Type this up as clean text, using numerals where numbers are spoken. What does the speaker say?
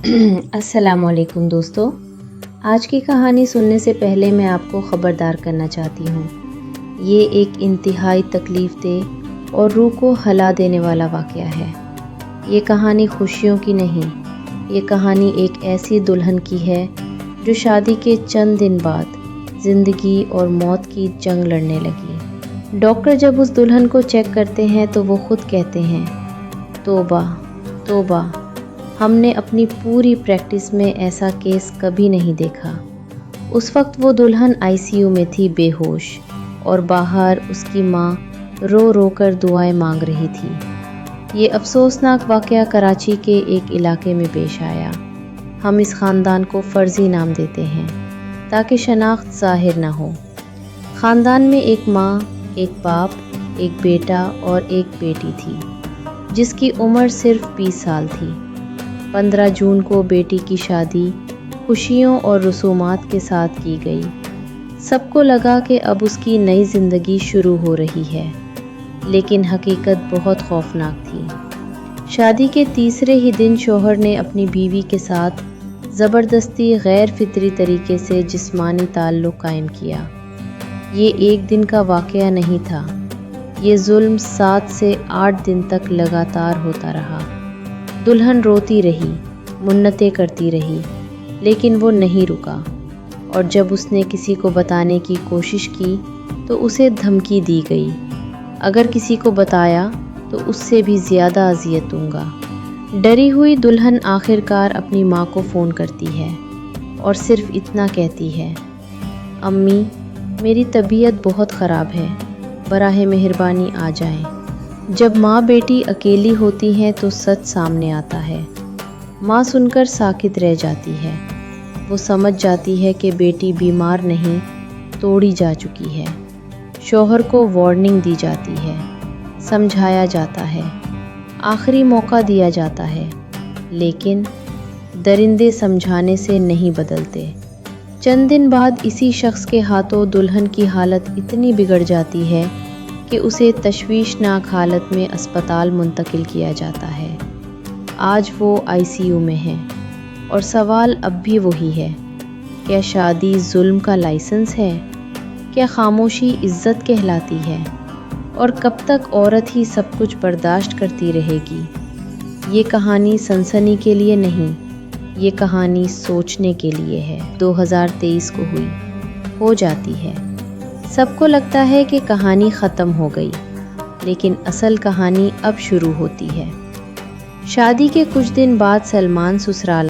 अस्सलाम वालेकुम दोस्तों, आज की कहानी सुनने से पहले मैं आपको ख़बरदार करना चाहती हूँ। ये एक इंतहाई तकलीफ़ दे और रूह को हिला देने वाला वाक़या है। ये कहानी खुशियों की नहीं, ये कहानी एक ऐसी दुल्हन की है जो शादी के चंद दिन बाद ज़िंदगी और मौत की जंग लड़ने लगी। डॉक्टर जब उस दुल्हन को चेक करते हैं तो वो ख़ुद कहते हैं, तौबा तौबा, हमने अपनी पूरी प्रैक्टिस में ऐसा केस कभी नहीं देखा। उस वक्त वो दुल्हन आईसीयू में थी बेहोश और बाहर उसकी माँ रो रो कर दुआएं मांग रही थी। ये अफसोसनाक वाक़या कराची के एक इलाके में पेश आया। हम इस ख़ानदान को फ़र्ज़ी नाम देते हैं ताकि शनाख्त ज़ाहिर ना हो। ख़ानदान में एक माँ, एक बाप, एक बेटा और एक बेटी थी जिसकी उम्र सिर्फ 20 साल थी। 15 जून को बेटी की शादी खुशियों और रसूमात के साथ की गई। सबको लगा कि अब उसकी नई ज़िंदगी शुरू हो रही है, लेकिन हकीकत बहुत खौफनाक थी। शादी के तीसरे ही दिन शौहर ने अपनी बीवी के साथ ज़बरदस्ती गैर फितरी तरीके से जिस्मानी ताल्लुक़ कायम किया। ये एक दिन का वाक़या नहीं था, ये जुल्म 7 से 8 दिन तक लगातार होता रहा। दुल्हन रोती रही, मुन्नतें करती रही, लेकिन वो नहीं रुका और जब उसने किसी को बताने की कोशिश की तो उसे धमकी दी गई, अगर किसी को बताया तो उससे भी ज़्यादा अज़ियत दूंगा। डरी हुई दुल्हन आखिरकार अपनी माँ को फ़ोन करती है और सिर्फ इतना कहती है, अम्मी, मेरी तबीयत बहुत ख़राब है, बराहे मेहरबानी आ जाएं। जब माँ बेटी अकेली होती हैं तो सच सामने आता है। माँ सुनकर साकित रह जाती है। वो समझ जाती है कि बेटी बीमार नहीं, तोड़ी जा चुकी है। शौहर को वार्निंग दी जाती है, समझाया जाता है, आखिरी मौका दिया जाता है, लेकिन दरिंदे समझाने से नहीं बदलते। चंद दिन बाद इसी शख्स के हाथों दुल्हन की हालत इतनी बिगड़ जाती है कि उसे तशवीशनाक हालत में अस्पताल मुंतकिल किया जाता है। आज वो आईसीयू में है और सवाल अब भी वही है, क्या शादी जुल्म का लाइसेंस है? क्या खामोशी इज्जत कहलाती है? और कब तक औरत ही सब कुछ बर्दाश्त करती रहेगी? ये कहानी सनसनी के लिए नहीं, ये कहानी सोचने के लिए है। 2023 को हुई, हो जाती है। सबको लगता है कि कहानी ख़त्म हो गई, लेकिन असल कहानी अब शुरू होती है। शादी के कुछ दिन बाद सलमान ससुराल